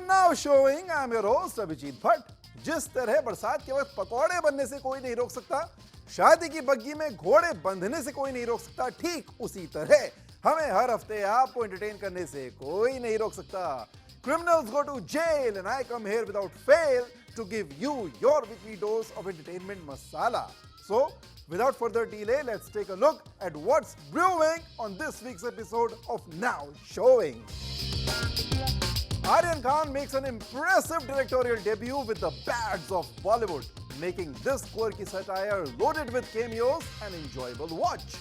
Now showing, I'm your host Abhijit Bhatt. जिस तरह बरसात के वक्त पकौड़े बनने से कोई नहीं रोक सकता, शादी की बग्गी में घोड़े बंधने से कोई नहीं रोक सकता, ठीक उसी तरह हमें हर हफ्ते आपको एंटरटेन करने से कोई नहीं रोक सकता। Criminals go to jail and I come here without fail to give you your weekly dose of entertainment masala. So, without further delay, let's take a look at what's brewing on this week's episode of Now Showing. Aryan Khan makes an impressive directorial debut with the Bads of Bollywood, making this quirky satire loaded with cameos an enjoyable watch.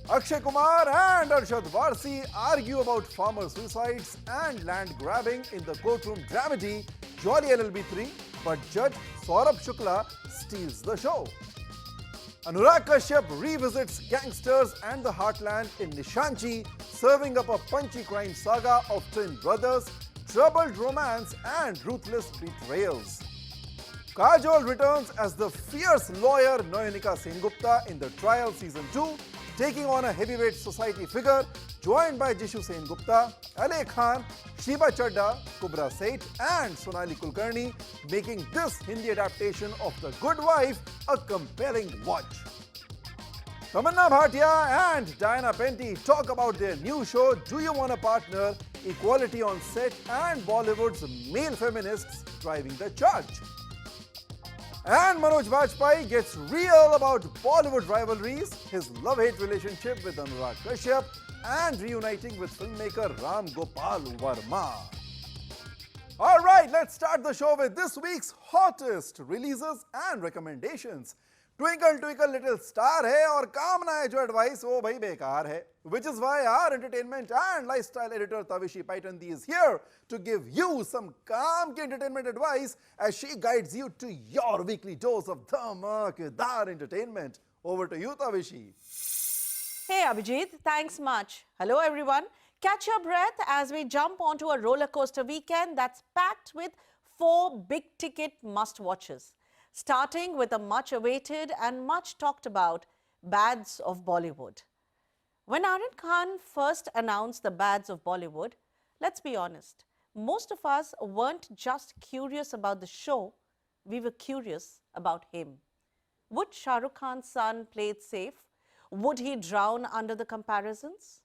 Akshay Kumar-Arshad Warsi argue about farmer suicides and land grabbing in the courtroom dramedy Jolly LLB 3, but Judge Saurabh Shukla steals the show. Anurag Kashyap revisits gangsters and the heartland in Nishaanchi, serving up a punchy crime saga of twin brothers, troubled romance and ruthless betrayals. Kajol returns as the fierce lawyer Sengupta in the trial season 2, taking on a heavyweight society figure joined by Jisshu Sengupta, Aryan Khan, Shiba Chadda, Kubra Seth and Sonali Kulkarni, making this Hindi adaptation of The Good Wife a compelling watch. Bhatia and Diana Penty talk about their new show Do You Want a Partner? Equality on set and Bollywood's male feminists driving the charge. And Manoj Bajpayee gets real about Bollywood rivalries, his love-hate relationship with Anurag Kashyap, and reuniting with filmmaker Ram Gopal Varma. Alright, let's start the show with this week's hottest releases and recommendations. Twinkle Twinkle Little Star है और काम ना है जो advice वो भाई बेकार है. Which is why our entertainment and lifestyle editor Tavishi Paitandy is here to give you some calm entertainment advice as she guides you to your weekly dose of dhamakedar entertainment. Over to you, Tavishi. Hey Abhijit, thanks much. Hello everyone. Catch your breath as we jump onto a roller coaster weekend that's packed with 4 big-ticket must-watches. Starting with a much-awaited and much-talked about Bads of Bollywood. When Aryan Khan first announced the Bads of Bollywood, let's be honest, most of us weren't just curious about the show, we were curious about him. Would Shah Rukh Khan's son play it safe? Would he drown under the comparisons?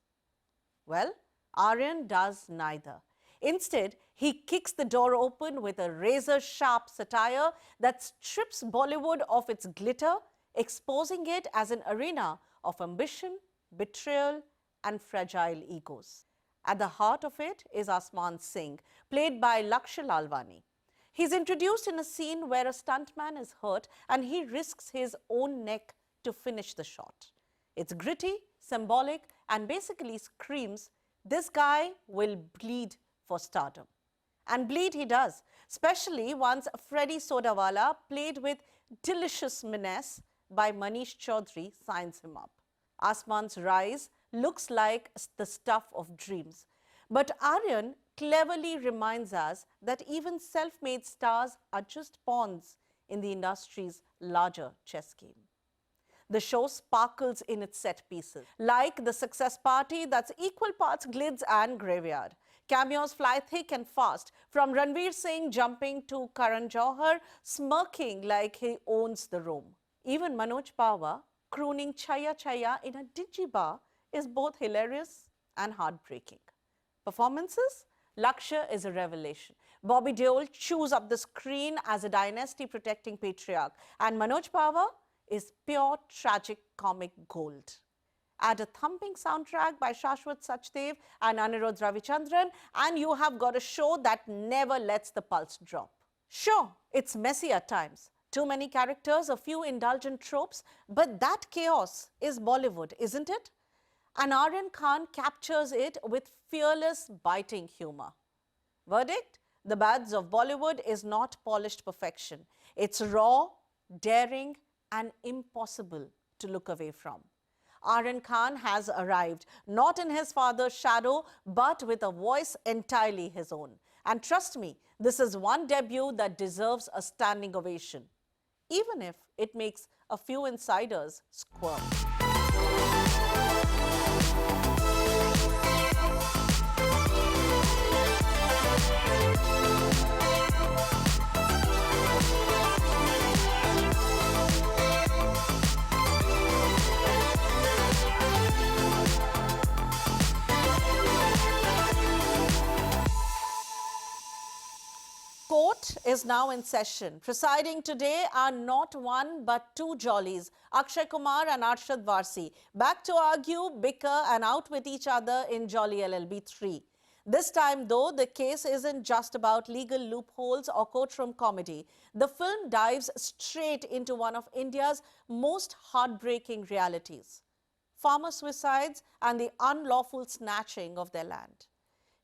Well, Aryan does neither. Instead, he kicks the door open with a razor-sharp satire that strips Bollywood of its glitter, exposing it as an arena of ambition, betrayal and fragile egos. At the heart of it is Asman Singh, played by Lakshya Lalwani. He's introduced in a scene where a stuntman is hurt and he risks his own neck to finish the shot. It's gritty, symbolic and basically screams, this guy will bleed for stardom. And bleed he does, especially once Freddy Sodawala, played with delicious menace by Manish Chaudhary, signs him up. Asman's rise looks like the stuff of dreams. But Aryan cleverly reminds us that even self-made stars are just pawns in the industry's larger chess game. The show sparkles in its set pieces, like the success party that's equal parts glids and graveyard. Cameos fly thick and fast, from Ranveer Singh jumping to Karan Johar smirking like he owns the room. Even Manoj Bawa crooning Chaya Chaya in a dingy bar is both hilarious and heartbreaking. Performances? Lakshya is a revelation. Bobby Deol chews up the screen as a dynasty-protecting patriarch, and Manoj Bawa is pure tragic comic gold. Add a thumping soundtrack by Shashwat Sachdev and Anirudh Ravichandran, and you have got a show that never lets the pulse drop. Sure, it's messy at times. Too many characters, a few indulgent tropes, but that chaos is Bollywood, isn't it? And Aryan Khan captures it with fearless, biting humor. Verdict? The Bads of Bollywood is not polished perfection. It's raw, daring, and impossible to look away from. Aryan Khan has arrived, not in his father's shadow, but with a voice entirely his own. And trust me, this is one debut that deserves a standing ovation, even if it makes a few insiders squirm. court is now in session. Presiding today are not one but two jollies, Akshay Kumar and Arshad Warsi, back to argue, bicker and outwit each other in Jolly LLB 3. This time, though, the case isn't just about legal loopholes or courtroom comedy. The film dives straight into one of India's most heartbreaking realities: farmer suicides and the unlawful snatching of their land.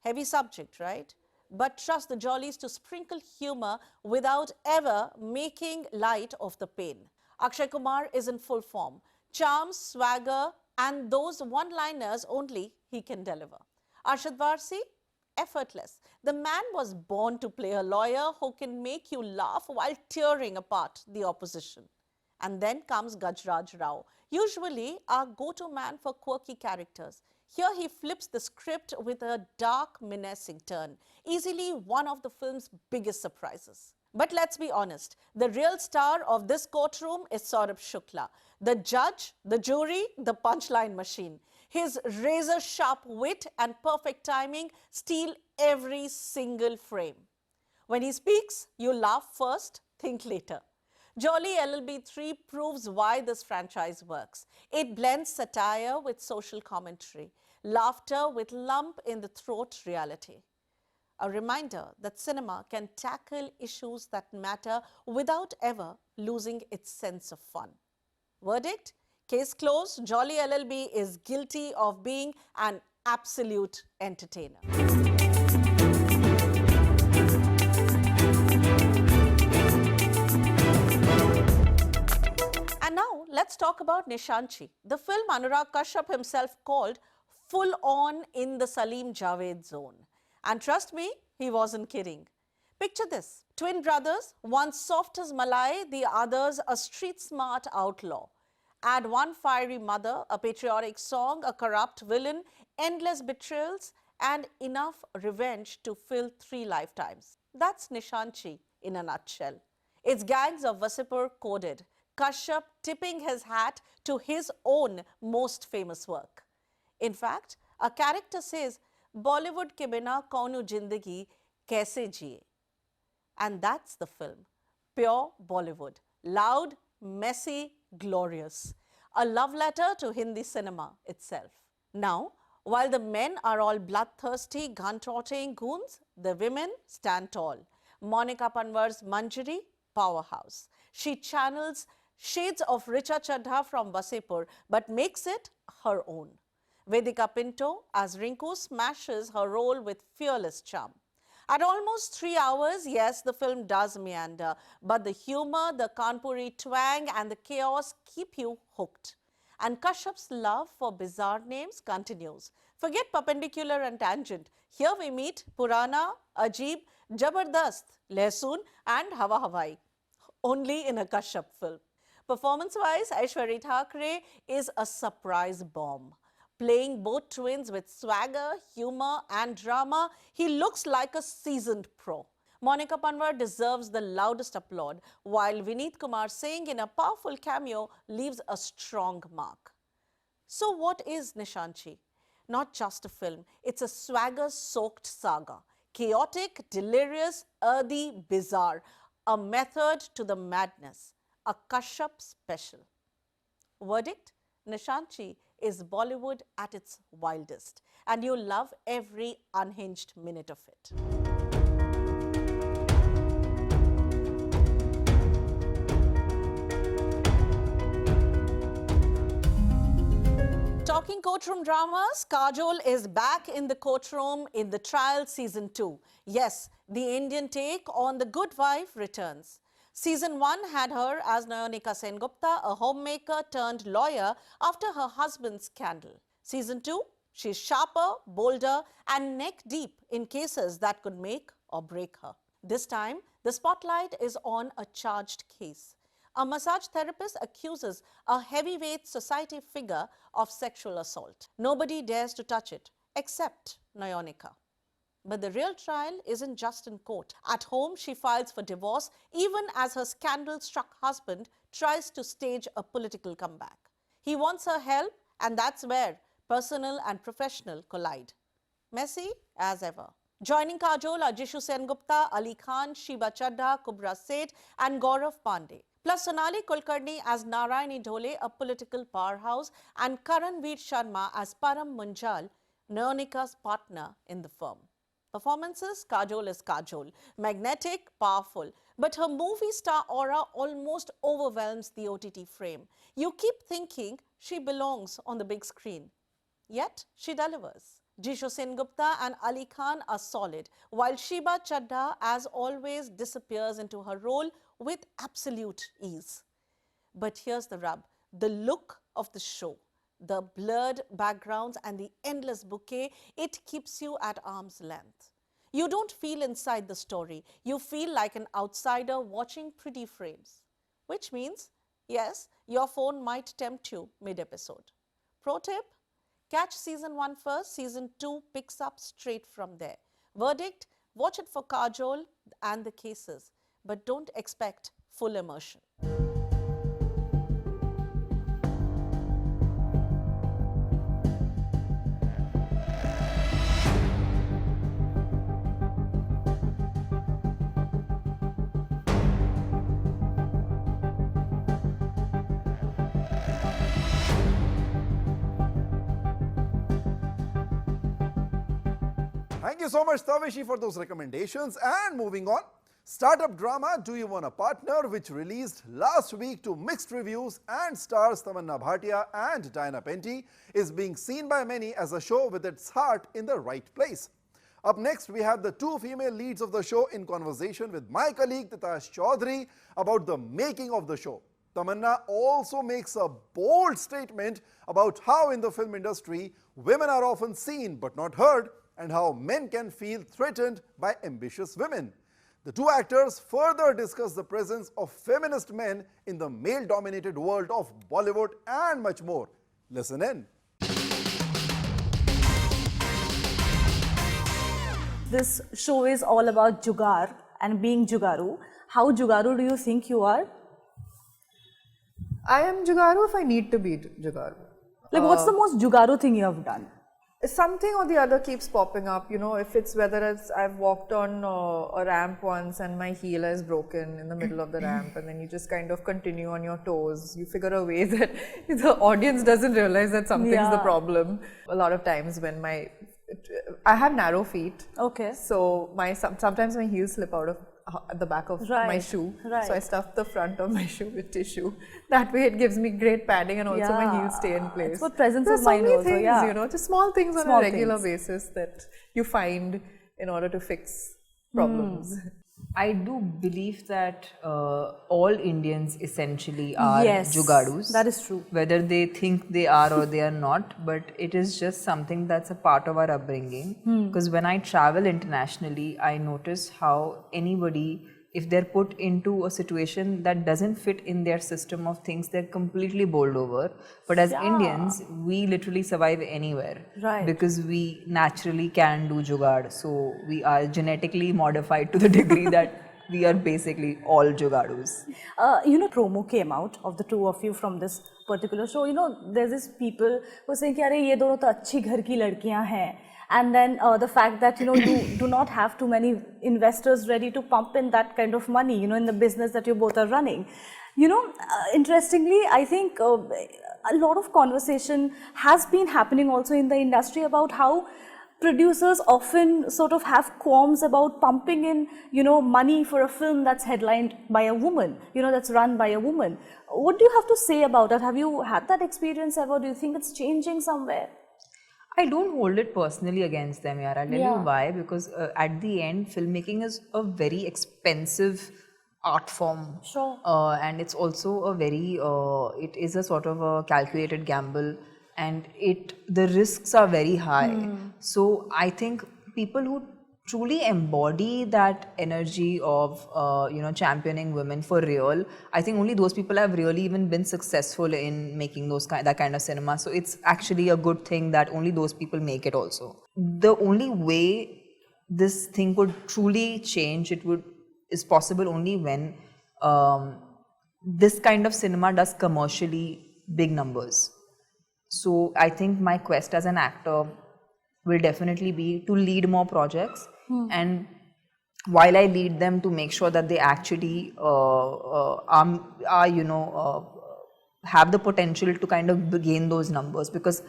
Heavy subject, right? But trust the jollies to sprinkle humor without ever making light of the pain. Akshay Kumar is in full form. Charm, swagger, and those one-liners only he can deliver. Arshad Warsi, effortless. The man was born to play a lawyer who can make you laugh while tearing apart the opposition. And then comes Gajraj Rao, usually our go-to man for quirky characters. Here he flips the script with a dark, menacing turn, easily one of the film's biggest surprises. But let's be honest, the real star of this courtroom is Saurabh Shukla, the judge, the jury, the punchline machine. His razor-sharp wit and perfect timing steal every single frame. When he speaks, you laugh first, think later. Jolly LLB 3 proves why this franchise works. It blends satire with social commentary, laughter with lump in the throat reality. A reminder that cinema can tackle issues that matter without ever losing its sense of fun. Verdict? Case closed. Jolly LLB is guilty of being an absolute entertainer. And now let's talk about Nishaanchi, the film Anurag Kashyap himself called full on in the Salim Javed zone. And trust me, he wasn't kidding. Picture this: twin brothers, one soft as Malai, the others a street-smart outlaw. Add one fiery mother, a patriotic song, a corrupt villain, endless betrayals, and enough revenge to fill 3 lifetimes. That's Nishaanchi in a nutshell. It's gangs of Wasipur coded, Kashyap tipping his hat to his own most famous work. In fact, a character says, Bollywood ke bina kaunu jindagi kaise jiye? And that's the film. Pure Bollywood. Loud, messy, glorious. A love letter to Hindi cinema itself. Now, while the men are all bloodthirsty, gun-toting goons, the women stand tall. Monica Panwar's Manjari, powerhouse. She channels shades of Richa Chadha from Wasipur, but makes it her own. Vedika Pinto as Rinku smashes her role with fearless charm. At almost 3 hours, yes, the film does meander, but the humor, the Kanpuri twang and the chaos keep you hooked. And Kashyap's love for bizarre names continues. Forget perpendicular and tangent. Here we meet Purana, Ajib, Jabardast, Lehsoon and Hawa Hawai. Only in a Kashyap film. Performance-wise, Aishwarya Thackeray is a surprise bomb. Playing both twins with swagger, humor and drama, he looks like a seasoned pro. Monica Panwar deserves the loudest applaud, while Vineet Kumar Singh in a powerful cameo leaves a strong mark. So what is Nishaanchi? Not just a film, it's a swagger-soaked saga. Chaotic, delirious, earthy, bizarre. A method to the madness. A Kashyap special. Verdict? Nishaanchi is Bollywood at its wildest, and you'll love every unhinged minute of it. Talking courtroom dramas, Kajol is back in the courtroom in The Trial Season 2. Yes, the Indian take on The Good Wife returns. Season 1 had her as Nayonika Sengupta, a homemaker turned lawyer after her husband's scandal. Season 2, she's sharper, bolder and neck-deep in cases that could make or break her. This time, the spotlight is on a charged case. A massage therapist accuses a heavyweight society figure of sexual assault. Nobody dares to touch it, except Nayonika. But the real trial isn't just in court. At home, she files for divorce even as her scandal-struck husband tries to stage a political comeback. He wants her help, and that's where personal and professional collide. Messy as ever. Joining Kajol are Jisshu Sengupta, Ali Khan, Shiba Chadha, Kubra Seth and Gaurav Pandey. Plus Sonali Kulkarni as Narayani Dhole, a political powerhouse, and Karanveer Sharma as Param Munjal, Nayanika's partner in the firm. Performances, Kajol is Kajol, magnetic, powerful, but her movie star aura almost overwhelms the OTT frame. You keep thinking she belongs on the big screen. Yet, she delivers. Jisshu Sengupta and Ali Khan are solid, while Shiba Chadha, as always, disappears into her role with absolute ease. But here's the rub, the look of the show, the blurred backgrounds and the endless bouquet, it keeps you at arm's length. You don't feel inside the story, you feel like an outsider watching pretty frames. Which means, yes, your phone might tempt you mid-episode. Pro tip? Catch season 1 first, season 2 picks up straight from there. Verdict? Watch it for Kajol and the cases, but don't expect full immersion. Thank you so much, Tavishi, for those recommendations. And moving on, startup drama Do You Want a Partner, which released last week to mixed reviews and stars Tamanna Bhatia and Diana Penty, is being seen by many as a show with its heart in the right place. Up next, we have the two female leads of the show in conversation with my colleague Titash Chaudhary about the making of the show. Tamanna also makes a bold statement about how in the film industry, women are often seen but not heard, and how men can feel threatened by ambitious women. The two actors further discuss the presence of feminist men in the male-dominated world of Bollywood and much more. Listen in. This show is all about jugaad and being jugaru. How jugaru do you think you are? I am jugaru if I need to be jugaru. Like, what's the most jugaru thing you have done? Something or the other keeps popping up, you know, if it's whether it's I've walked on a ramp once and my heel is broken in the middle of the ramp, and then you just kind of continue on your toes. You figure a way that the audience doesn't realize that something's the problem. A lot of times when I have narrow feet. Okay. So sometimes my heels slip out of the back of my shoe. Right. So I stuff the front of my shoe with tissue. That way it gives me great padding and also my heels stay in place. It's what presence There's of so mind many also, things, yeah. you know, just small things on Small a regular things. basis that you find in order to fix problems. I do believe that all Indians essentially are Yes, jugadus. that is true. Whether they think they are or they are not, but it is just something that's a part of our upbringing. Because when I travel internationally, I notice how anybody, if they're put into a situation that doesn't fit in their system of things, they're completely bowled over. But as Indians, we literally survive anywhere. Right. Because we naturally can do jugaad. So we are genetically modified to the degree that we are basically all jugadus. You know, promo came out of the two of you from this particular show. You know, there's this people who are saying, "Ki, "Arey, ye dono to achhi ghar ki ladkiyan hain." And then the fact that, you know, you do not have too many investors ready to pump in that kind of money, you know, in the business that you both are running. You know, interestingly, I think a lot of conversation has been happening also in the industry about how producers often sort of have qualms about pumping in, you know, money for a film that's headlined by a woman, you know, that's run by a woman. What do you have to say about that? Have you had that experience ever? Do you think it's changing somewhere? I don't hold it personally against them, yaar. I'll tell you why. Because at the end, filmmaking is a very expensive art form. Sure. And it's also a very, it is a sort of a calculated gamble. And the risks are very high. So I think people who truly embody that energy of, you know, championing women for real, I think only those people have really even been successful in making that kind of cinema. So it's actually a good thing that only those people make it also. The only way this thing could truly change, is possible only when this kind of cinema does commercially big numbers. So I think my quest as an actor will definitely be to lead more projects and while I lead them to make sure that they actually have the potential to kind of gain those numbers, because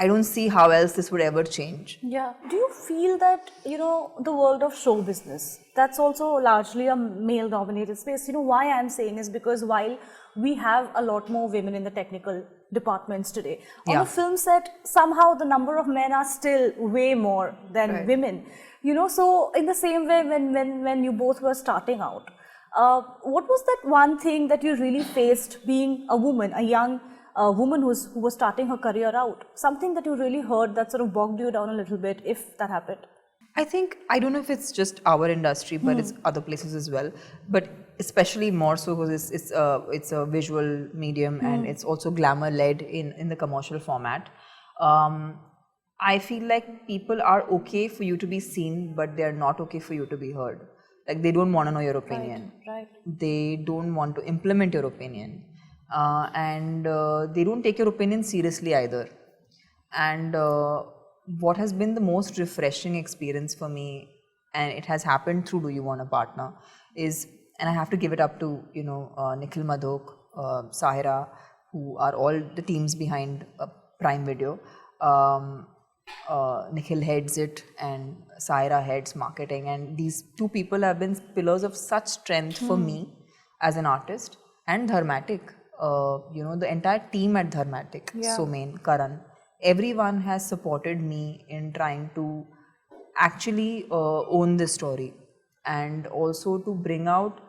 I don't see how else this would ever change. Yeah. Do you feel that, the world of show business, that's also largely a male dominated space? Why I'm saying is because while we have a lot more women in the technical departments today, on Yeah. the film set, somehow the number of men are still way more than women. So in the same way, when you both were starting out, what was that one thing that you really faced being a woman, a young woman who was starting her career out? Something that you really heard that sort of bogged you down a little bit, if that happened? I think, I don't know if it's just our industry, but it's other places as well. But especially more so because it's a visual medium and it's also glamour led in the commercial format. I feel like people are okay for you to be seen, but they're not okay for you to be heard. Like, they don't want to know your opinion. Right. They don't want to implement your opinion. And they don't take your opinion seriously either. And what has been the most refreshing experience for me, and it has happened through Do You Want a Partner, is, and I have to give it up to, Nikhil Madhok, Sahira, who are all the teams behind Prime Video. Nikhil heads it and Sahira heads marketing, and these two people have been pillars of such strength for me as an artist. And Dharmatic, the entire team at Dharmatic, Somen, Karan, everyone has supported me in trying to actually own this story, and also to bring out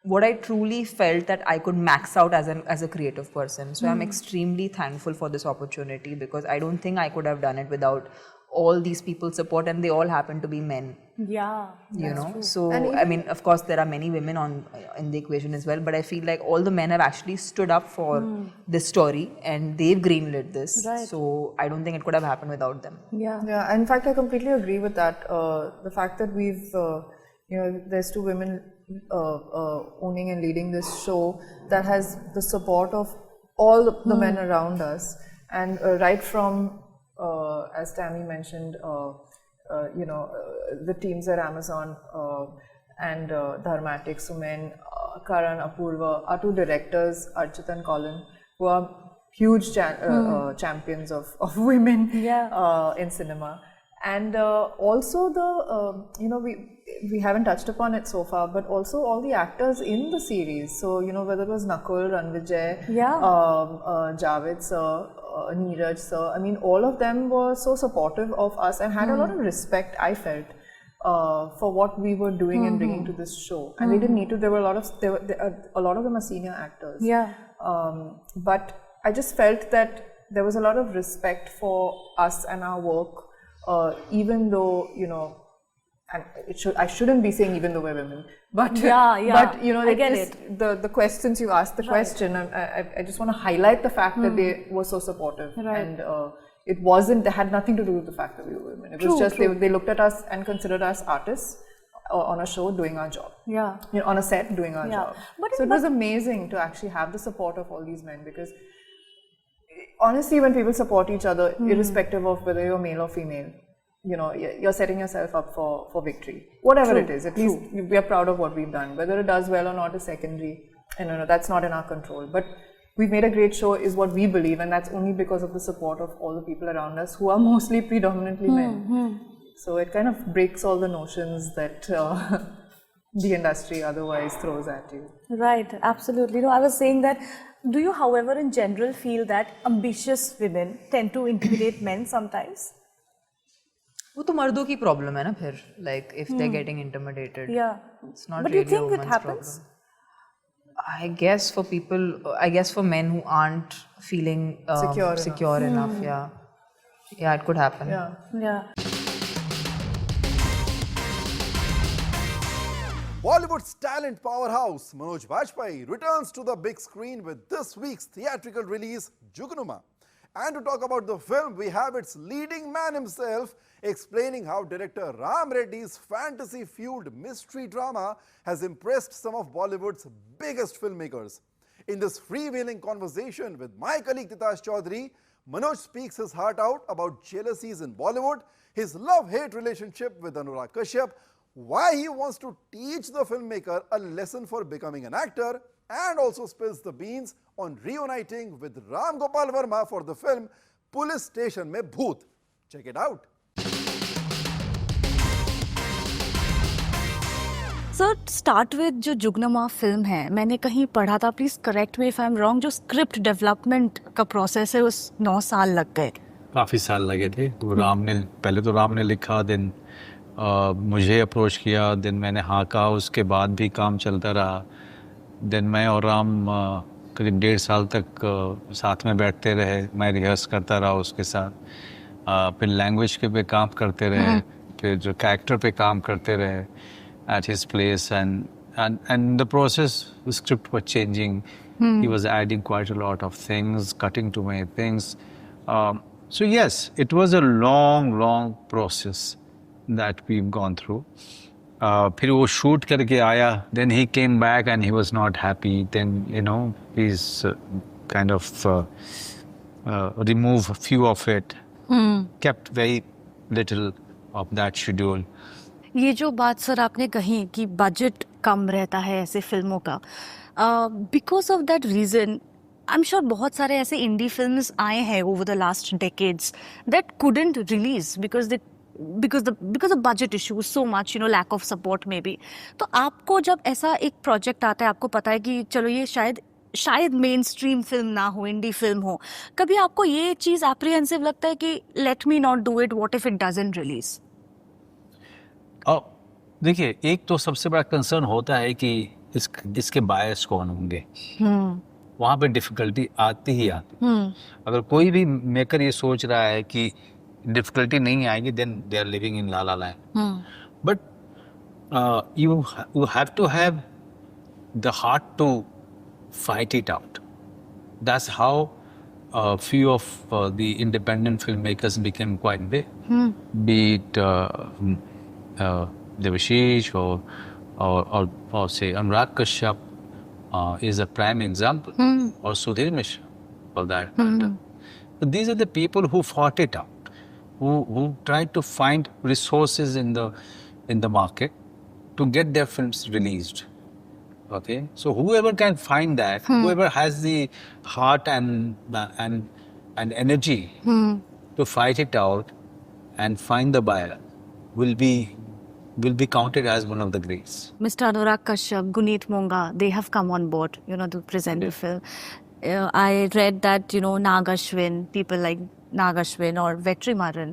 what I truly felt that I could max out as a creative person. So I'm extremely thankful for this opportunity, because I don't think I could have done it without all these people's support, and they all happen to be men. Yeah, True. So I mean, of course there are many women in the equation as well, but I feel like all the men have actually stood up for this story, and they've greenlit this. Right. So I don't think it could have happened without them. Yeah, in fact, I completely agree with that. The fact that we've, there's two women owning and leading this show that has the support of all the men around us, and right from, as Tammy mentioned, the teams at Amazon and Dharmatic, Sumen, Karan, Apurva, our two directors, Archit and Colin, who are huge champions of women in cinema. And also we haven't touched upon it so far, but also all the actors in the series. So, whether it was Nakul, Ranvijay, Javed sir, Neeraj sir, I mean, all of them were so supportive of us and had a lot of respect, I felt, for what we were doing and bringing to this show. And they didn't need to. There were a lot of them are senior actors. Yeah. But I just felt that there was a lot of respect for us and our work. Even though, and I shouldn't be saying even though we're women, but but I get it. The questions you asked, the question, I just want to highlight the fact that they were so supportive, and it had nothing to do with the fact that we were women. It was just they looked at us and considered us artists on a show doing our job. Yeah, on a set doing our job. So it was amazing to actually have the support of all these men, because honestly, when people support each other, irrespective of whether you're male or female, you're setting yourself up for victory. Whatever it is, at least we are proud of what we've done. Whether it does well or not is secondary, and that's not in our control. But we've made a great show is what we believe, and that's only because of the support of all the people around us, who are mostly predominantly men. So it kind of breaks all the notions that the industry otherwise throws at you. Right, absolutely. I was saying that, do you, however, in general feel that ambitious women tend to intimidate men sometimes? वो तो मर्दों की problem है ना फिर, like if they're getting intimidated. Yeah. It's not But really do you think a woman's it happens? Problem. I guess for men who aren't feeling secure enough, yeah, it could happen. Yeah. Bollywood's talent powerhouse Manoj Bajpayee returns to the big screen with this week's theatrical release, Jugnuma. And to talk about the film, we have its leading man himself explaining how director Ram Reddy's fantasy-fueled mystery drama has impressed some of Bollywood's biggest filmmakers. In this freewheeling conversation with my colleague Titash Chaudhary, Manoj speaks his heart out about jealousies in Bollywood, his love-hate relationship with Anurag Kashyap, why he wants to teach the filmmaker a lesson for becoming an actor, and also spills the beans on reuniting with Ram Gopal Varma for the film Police Station Mein Bhoot. Check it out. Sir start with जो जुगनमा film है, मैंने कहीं पढ़ा था, please correct me if I am wrong, जो script development का process है उस 9 साल लग गए. काफ़ी साल लगे थे. तो पहले तो राम ने लिखा, देन मुझे अप्रोच किया, देन मैंने हाँ कहा, उसके बाद भी काम चलता रहा. देन मैं और राम करीब 1.5 साल तक साथ में बैठते रहे. मैं रिहर्स करता रहा उसके साथ. फिर लैंग्वेज के पे काम करते रहे, फिर जो कैरेक्टर पे काम करते रहे at his place, and the process, the script was changing. He was adding quite a lot of things, cutting too many things. So yes, it was a long process that we've gone through. फिर वो shoot करके आया, then he came back and he was not happy. Then he's kind of remove a few of it, kept very little of that schedule. ये जो बात sir आपने कही कि बजट कम रहता है ऐसे फिल्मों का, because of that reason I am sure बहुत सारे ऐसे इंडी फिल्म्स आए हैं over the last decades that couldn't release because of budget issues so much, lack of support maybe. तो आपको जब ऐसा एक प्रोजेक्ट आता है, आपको पता है कि चलो ये शायद मेन स्ट्रीम फिल्म ना हो, इंडी फिल्म हो, कभी आपको ये चीज़ एप्रीहेंसिव लगता है कि let me not do it, what if it doesn't release? देखिए, एक तो सबसे बड़ा कंसर्न होता है कि इसके बायस कौन होंगे. वहाँ पे डिफिकल्टी आती ही आती. अगर कोई भी मेकर ये सोच रहा है कि डिफिकल्टी नहीं आएगी, then they are living in la la land. But you have to have the heart to fight it out. That's how few of the independent filmmakers became quite big. Be it Tavishi or say Anurag Kashyap is a prime example, or Sudhir Mishra for that matter. So these are the people who fought it out, who tried to find resources in the market to get their films released. Okay, so whoever can find that, whoever has the heart and energy to fight it out and find the buyer will be counted as one of the greats. Mr. Anurag Kashyap, Guneet Monga, they have come on board, to present the film. I read that, Nag Ashwin, people like Nag Ashwin or Vetrimaran,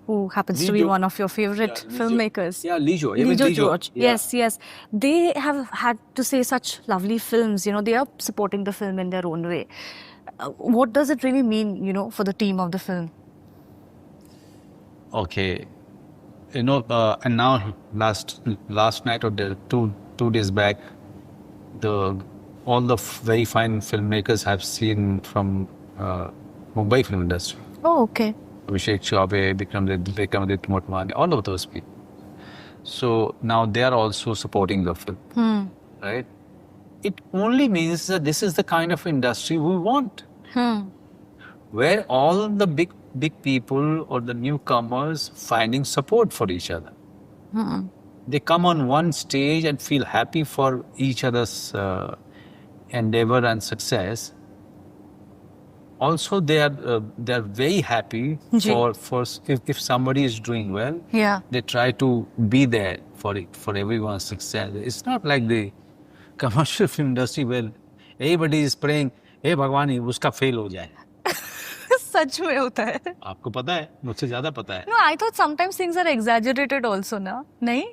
who happens to be one of your favorite filmmakers. Yeah, Lijo George. Yeah. Yes. They have had to say such lovely films. They are supporting the film in their own way. What does it really mean, for the team of the film? Okay. And now last night or two days back, all the very fine filmmakers have seen from Mumbai film industry. Oh, okay. Abhishek Chaubey, Vikramjit Motwani, all of those people. So now they are also supporting the film, right? It only means that this is the kind of industry we want, where all the big people or the newcomers finding support for each other. They come on one stage and feel happy for each other's endeavor and success. Also, they are very happy for if somebody is doing well. Yeah. They try to be there for everyone's success. It's not like the commercial film industry where everybody is praying, "Hey Bhagwan, uska fail ho jaye." सच में होता है. आपको पता है, मुझसे ज़्यादा पता है. No, I thought sometimes things are exaggerated also, ना? नहीं?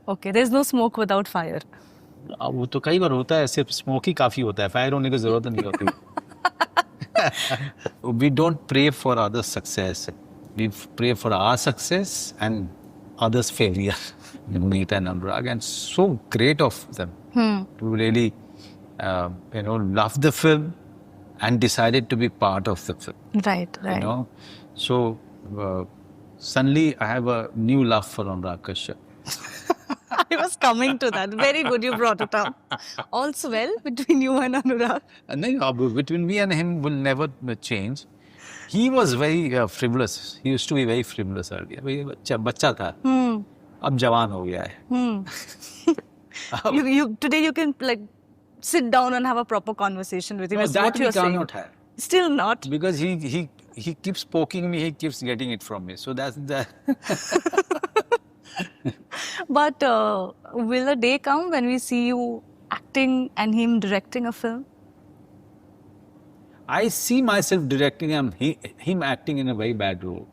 Okay, there's no smoke without fire. वो तो कई बार होता है, सिर्फ स्मोक ही काफ़ी होता है, फायर होने की ज़रूरत नहीं होती. We don't pray for others' success. We pray for our success and others' failure. Guneet and Anurag, and so great of them to really, love the film and decided to be part of the film. Right. So suddenly I have a new love for Anurag Kashyap. I was coming to that. Very good, you brought it up. All's well between you and Anurag. No, between me and him will never change. He was very frivolous. He used to be very frivolous earlier. वही बच्चा था. अब जवान हो गया है. Today you can like sit down and have a proper conversation with him. No, is that what we you're saying. cannot have. Still not. Because he keeps poking me, he keeps getting it from me. So that's that. But will a day come when we see you acting and him directing a film? I see myself directing him acting in a very bad role.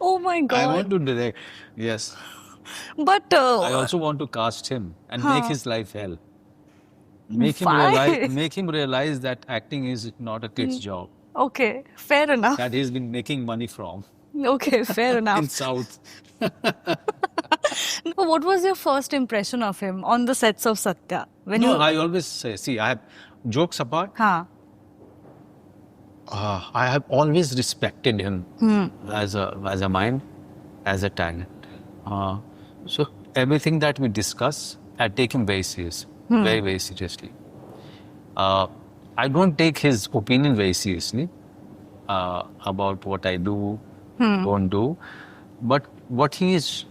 Oh my God. I want to direct, yes. But I also want to cast him and make his life hell. Make Why? him realize that acting is not a kid's job. okay, fair enough. That he's been making money from Okay, fair in enough. South. No, what was your first impression of him on the sets of Satya? When No, you I always say, see, I have jokes apart. हाँ, I have always respected him as a mind, as a talent. So everything that we discuss, I take him very serious, very, very seriously. I don't take his opinion very seriously about what I do, don't do. But what he is,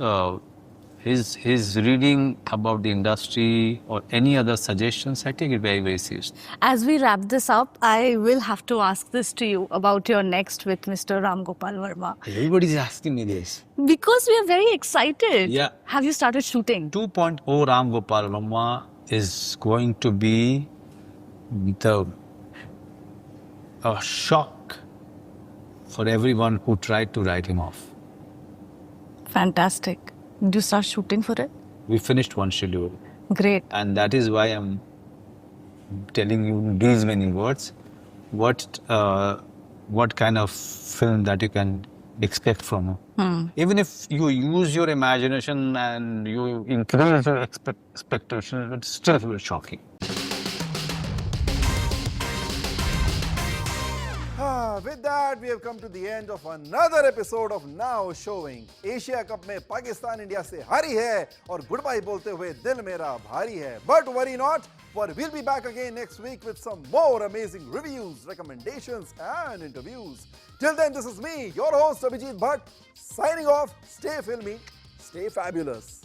his reading about the industry or any other suggestions, I take it very, very seriously. as we wrap this up, I will have to ask this to you about your next with Mr. Ram Gopal Varma. Everybody's asking me this. Because we are very excited. Yeah. Have you started shooting? 2.0 Ram Gopal Varma is going to be a shock for everyone who tried to write him off. Fantastic. Did you start shooting for it? We finished one schedule, Great. and that is why I'm telling you these many words. What kind of film that you can expect from him? Even if you use your imagination and you increase your expectations, it's still very shocking. With that, we have come to the end of another episode of Now Showing. Asia Cup में Pakistan India से हारी है और good bye बोलते हुए दिल मेरा भारी है. But worry not, for we'll be back again next week with some more amazing reviews, recommendations, and interviews. Till then, this is me, your host Abhijit Bhatt, signing off. Stay filmy, stay fabulous.